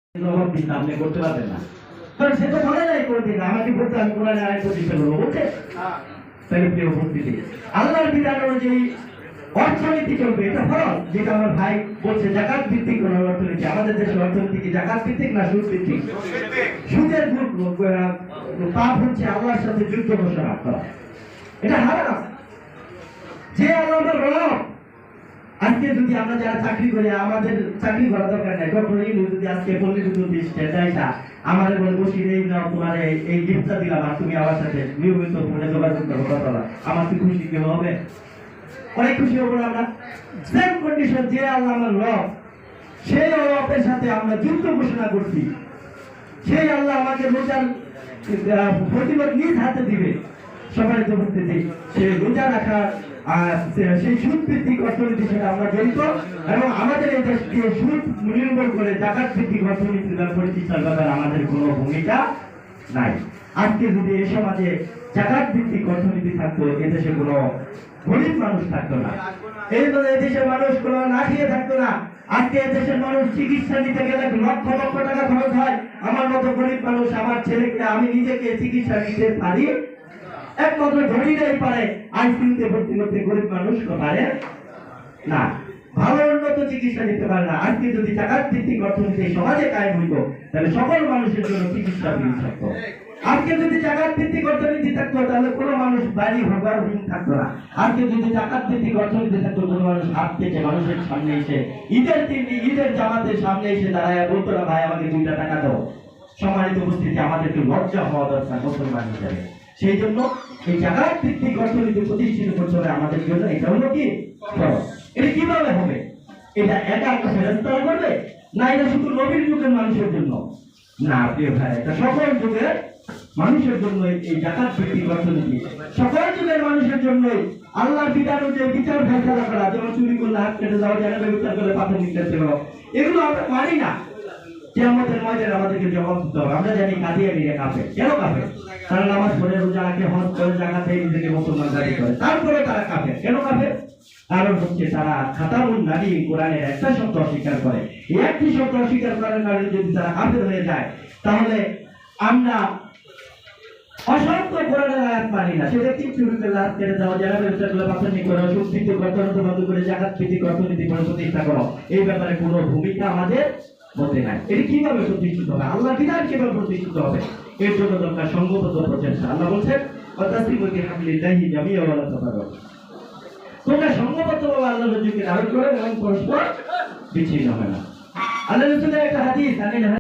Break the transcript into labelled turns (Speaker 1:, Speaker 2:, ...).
Speaker 1: আপনি করতে পারবেন না, কারণ সে তো বলে নাই কোনদিন আমাকে বলতে আমি কোরআনে আয়াত দিতে বলবো বলছে। তাহলে প্রিয় উপস্থিতি, আল্লাহর বিধান অনুযায়ী অর্থনীতি চলবে, এটা ফরজ। যেটা আমার ভাই বলছে জাকাত ভিত্তিক কোন অর্থনীতি, আমাদের দেশের অর্থনীতি কি জাকাত ভিত্তিক না সুদ ভিত্তিক? সুদের পাপ হচ্ছে আল্লাহর সাথে যুদ্ধ ঘোষণা করা, এটা হারাম। যে আল্লাহর রব, আজকে যদি আমরা যারা চাকরি করি, আমাদের চাকরি করা দরকার নাই, ডক্টর ইউনূস যদি আজকে 15-20 আমাদের বলে বসি এই নাও তোমার এই গিফটটা দিলাম আর তুমি আমার সাথে নিয়মিত ফোনে যোগাযোগ করো, কথা বলা, আমার কি খুশি কেউ হবে? অনেক খুশি হবো আমরা। সেম কন্ডিশন, যে আল্লাহ আমার রব, সেই রবের সাথে আমরা যুদ্ধ ঘোষণা করছি। সেই আল্লাহ আমাকে রোজার প্রতিবাদ নিজ হাতে দিবে, সবাই তো বুঝতেছি। সেই রোজা রাখা সেই সুদ ভিত্তিক অর্থনীতি সেটা আমরা জড়িত, এবং আমাদের এই দেশকে সুদ নির্ভর করে জাকাত ভিত্তিক অর্থনীতি পরিচালনার ব্যাপারে আমাদের কোনো ভূমিকা নাই। আজকে যদি এই সমাজে জাকাত ভিত্তিক অর্থনীতি থাকতো, এদেশে কোনো গরিব মানুষ থাকতো না, এই দেশের মানুষ কোনো না খেয়ে থাকতো না। আজকে দেশের মানুষ চিকিৎসা নিতে গেলে লক্ষ লক্ষ টাকা খরচ হয়। আমার মতো গরিব মানুষ, আমার ছেলেকে, আমি নিজেকে চিকিৎসা নিতে পারি, একমাত্র ধনীরাই পারে। আইসিইউতে ভর্তি করতে গরিব মানুষ পারে না, ভালো উন্নত চিকিৎসা নিতে পারে না। আজকে যদি জাকাত ভিত্তিক অর্থনীতি সমাজে কায়েম হইত, তাহলে সকল মানুষের জন্য চিকিৎসা ফ্রি থাকতো। আজকে যদি জাকাত ভিত্তিক অর্থনীতি থাকতো, তাহলে কোনো মানুষ বাড়ি ভাগারহীন থাকতো না। আজকে যদি জাকাত ভিত্তিক অর্থনীতি থাকতো, কোনো মানুষ হাত থেকে মানুষের সামনে এসে ঈদের জামাতের সামনে এসে দাঁড়ায় বলতো না, ভাই আমাকে 2টা টাকা দাও। সম্মানিত উপস্থিতি, আমাদেরকে লজ্জা হওয়া দরকার মুসলমান হিসেবে। সেই জন্য এই জাকাত ভিত্তিক অর্থনীতি প্রতিষ্ঠিত করতে হবে আমাদের জন্য। এটা হলো কি ফরজ। এটা কিভাবে হবে? এটা একা ফেরেশতারা করবে না, এটা শুধু নবীর যুগের মানুষের জন্য না প্রিয় ভাই, এটা সকল যুগের মানুষের জন্য। এই জাকাত ভিত্তিক অর্থনীতি সকল যুগের মানুষের জন্য। আল্লাহর বিধান অনুযায়ী বিচার ফয়সালা করা, যেমন চুরি করলে হাত কেটে যাওয়া, জানাবে বিচার করলে পাথর নিক্ষেপ করা, এগুলো আমরা মানি না। কিয়ামতের ময়দানে আমাদেরকে জবাব দিতে হবে। আমরা জানি কাদিয়ানীরা কাফের। কেন কাফের? তারা নামাজ পড়ে, রোজা রাখে, হজ করে, জাকাত দেয়, নিজেকে মুসলমান দাবি করে, তারপরে তারা কাফের। কেন কাফের? কারণ হচ্ছে তারা খাতামুন নাবী কোরআনের একটা শব্দ অস্বীকার করে। এই একটি শব্দ অস্বীকার করার কারণে যদি তারা কাফের হয়ে যায়, তাহলে আমরা অসংখ্য কোরআনের আয়াত মানি না। সেটা কি চুরি করলে হাত কেটে যাওয়া, জানাবে বিচার করলে পাথর নিক্ষেপ করা, সুদ ভিত্তিক অর্থনীতি বন্ধ করে জাকাত ভিত্তিক অর্থনীতি প্রতিষ্ঠা করো, এই ব্যাপারে কোনো ভূমিকা আমাদের মধ্যে নাই। এটা কিভাবে প্রতিষ্ঠিত হবে? আল্লাহ বিধান কিভাবে প্রতিষ্ঠিত হবে? এর জন্য দরকার সংঘবদ্ধ প্রচেষ্টা। আল্লাহ বলছেন, তোমরা সংঘবদ্ধভাবে আল্লাহর রাজ্যকে ধারণ করে এবং পরস্পর বিচ্ছিন্ন হয় না। আল্লাহ রাসূলের একটা হাদিস